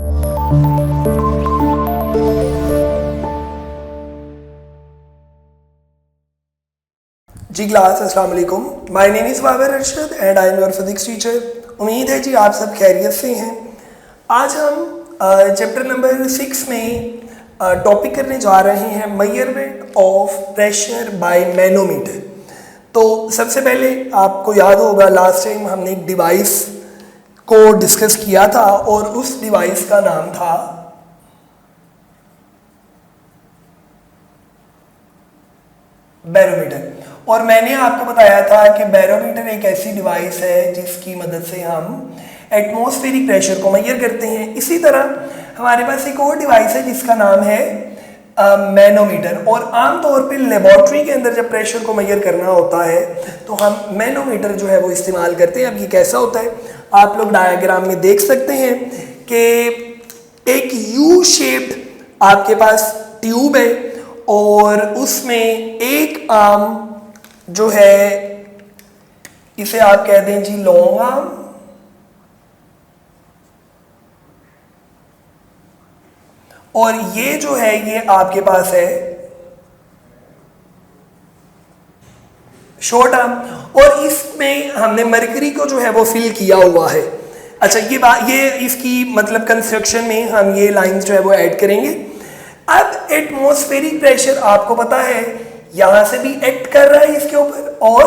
जी class अस्सलाम वालेकुम। My name is Babar Arshad and I am your physics teacher. उम्मीद है जी आप सब खैरियत से हैं। आज हम चैप्टर नंबर 6 में टॉपिक करने जा रहे हैं measurement of pressure by manometer. तो सबसे पहले आपको याद होगा लास्ट टाइम हमने एक डिवाइस को डिस्कस किया था और उस डिवाइस का नाम था बैरोमीटर। और मैंने आपको बताया था कि बैरोमीटर एक ऐसी डिवाइस है जिसकी मदद से हम एटमॉस्फेरिक प्रेशर को मेजर करते हैं। इसी तरह हमारे पास एक और डिवाइस है जिसका नाम है मैनोमीटर। और आमतौर पे लेबोरेटरी के अंदर जब प्रेशर को मेजर करना होता है तो हम मैनोमीटर जो है वो इस्तेमाल करते हैं। अब ये कैसा होता है आप लोग डायग्राम में देख सकते हैं कि एक यू शेप्ड आपके पास ट्यूब है और उसमें एक आर्म जो है इसे आप कह दें जी लॉन्ग आर्म, और ये जो है ये आपके पास है शॉर्ट आर्म। और इसमें हमने मरकरी को जो है वो फिल किया हुआ है। अच्छा ये इसकी मतलब कंस्ट्रक्शन में हम ये लाइंस जो है वो ऐड करेंगे। अब एटमॉस्फेरिक प्रेशर आपको पता है यहां से भी एक्ट कर रहा है इसके ऊपर और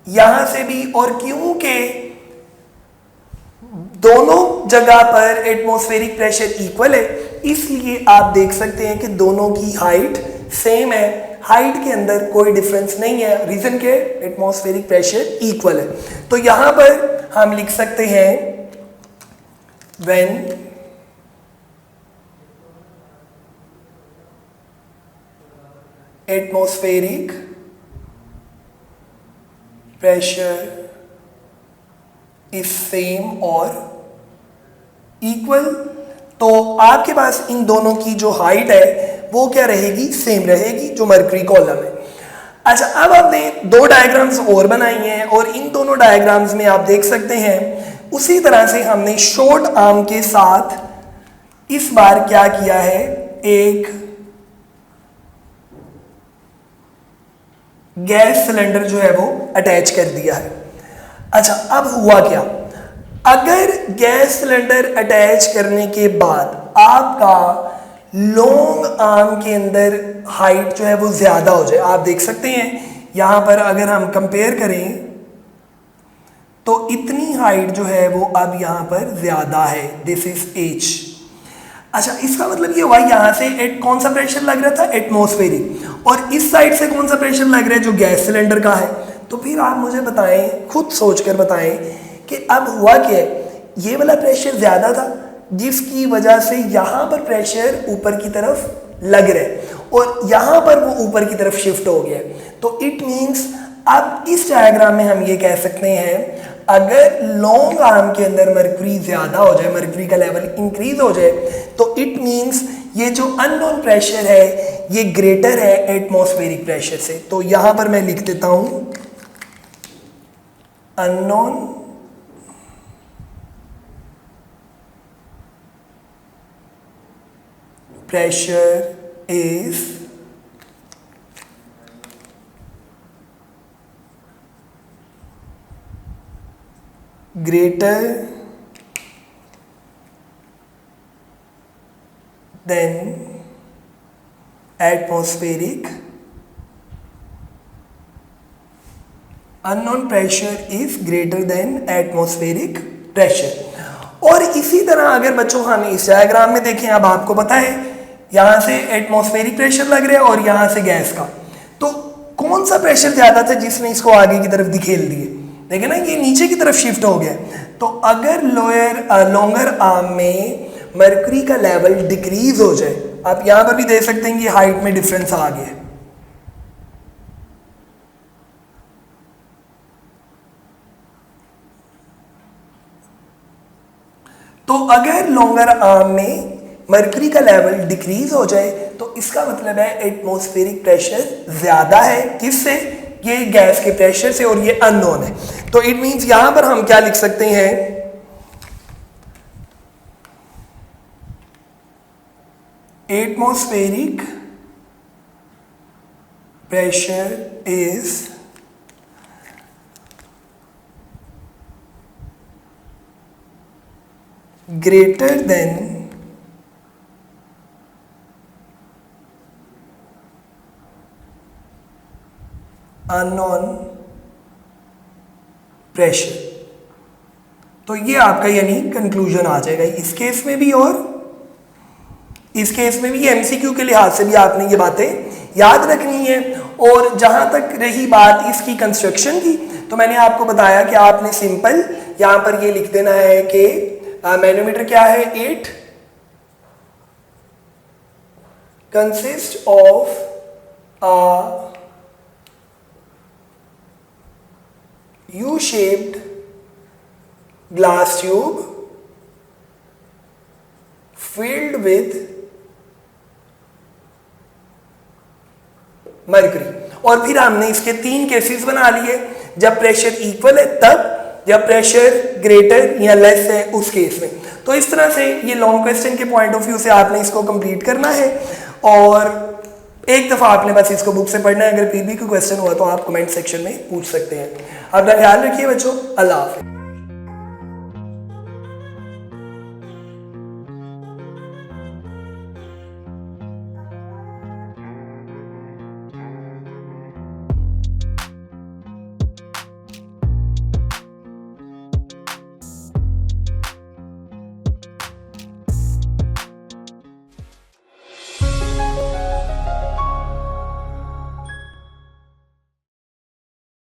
यहां से भी, और क्योंकि दोनों जगह पर एटमॉस्फेरिक प्रेशर इक्वल है इसलिए आप देख सकते हैं कि दोनों की हाइट सेम है। हाइट के अंदर कोई डिफरेंस नहीं है, रीजन के एटमॉस्फेरिक प्रेशर इक्वल है। तो यहां पर हम लिख सकते हैं when atmospheric pressure is same और इक्वल, तो आपके पास इन दोनों की जो हाइट है वो क्या रहेगी, सेम रहेगी, जो मरकरी कॉलम है। अच्छा अब आपने दो डायग्राम्स और बनाई हैं और इन दोनों डायग्राम्स में आप देख सकते हैं उसी तरह से हमने शॉर्ट आर्म के साथ इस बार क्या किया है, एक गैस सिलेंडर जो है वो अटैच कर दिया है। अच्छा अब हुआ क्या, अगर गैस सिलेंडर अटैच करने के बाद आपका लॉन्ग आर्म के अंदर हाइट जो है वो ज्यादा हो जाए, आप देख सकते हैं यहां पर अगर हम कंपेयर करें तो इतनी हाइट जो है वो अब यहां पर ज्यादा है, दिस इज एच। अच्छा इसका मतलब ये हुआ यहां से कौन सा प्रेशर लग रहा था, एटमॉस्फेरिक, और इस साइड से कौन सा प्रेशर लग रहा है, जो गैस सिलेंडर का है। तो फिर आप मुझे बताएं, खुद सोचकर बताएं कि अब हुआ क्या है, ये वाला प्रेशर ज्यादा था जिसकी वजह से यहां पर प्रेशर ऊपर की तरफ लग रहा है और यहां पर वो ऊपर की तरफ शिफ्ट हो गया। तो इट मींस अब इस डायग्राम में हम ये कह सकते हैं अगर लॉन्ग आर्म के अंदर मरकरी ज्यादा हो जाए, मरकरी का लेवल इंक्रीज हो जाए, तो इट मींस ये जो अननोन प्रेशर है ये ग्रेटर है एटमॉस्फेरिक प्रेशर से। तो यहां पर मैं लिख देता हूं unknown pressure is greater than atmospheric, unknown pressure is greater than atmospheric pressure। और इसी तरह अगर बच्चों हम इस डायग्राम में देखें, अब आपको पता है यहां से एटमॉस्फेरिक प्रेशर लग रहा है और यहां से गैस का, तो कौन सा प्रेशर ज्यादा था जिसने इसको आगे की तरफ धकेल दिए, देखिए ना ये नीचे की तरफ शिफ्ट हो गया। तो अगर लॉन्गर आर्म में मरकरी का लेवल डिक्रीज हो जाए, आप यहां पर भी देख सकते हैं कि हाइट में डिफरेंस आ गया। तो अगर लॉन्गर आर्म में मरकरी का लेवल डिक्रीज हो जाए तो इसका मतलब है एटमॉस्फेरिक प्रेशर ज्यादा है, किससे, ये गैस के प्रेशर से, और ये अननोन है। तो इट मींस यहां पर हम क्या लिख सकते हैं, atmospheric pressure is greater than unknown pressure। तो ये आपका यानी कंक्लूजन आ जाएगा इस केस में भी और इस केस में भी। एमसीक्यू के लिहाज से भी आपने ये बातें याद रखनी है। और जहां तक रही बात इसकी कंस्ट्रक्शन की, तो मैंने आपको बताया कि आपने सिंपल यहां पर ये लिख देना है कि मैनोमीटर क्या है, 8 consist of a U-shaped glass tube filled with mercury। और फिर हमने इसके 3 केसेस बना लिए, जब प्रेशर इक्वल है तब, जब प्रेशर ग्रेटर या लेस है उस केस में। तो इस तरह से ये लॉन्ग क्वेश्चन के पॉइंट ऑफ व्यू से आपने इसको कंप्लीट करना है और एक दफ़ा आपने बस इसको बुक से पढ़ना है। अगर फिर भी कोई क्वेश्चन हुआ तो आप कमेंट सेक्शन में पूछ सकते हैं। अपना ख्याल रखिए बच्चों, अल्लाह हाफ़िज़।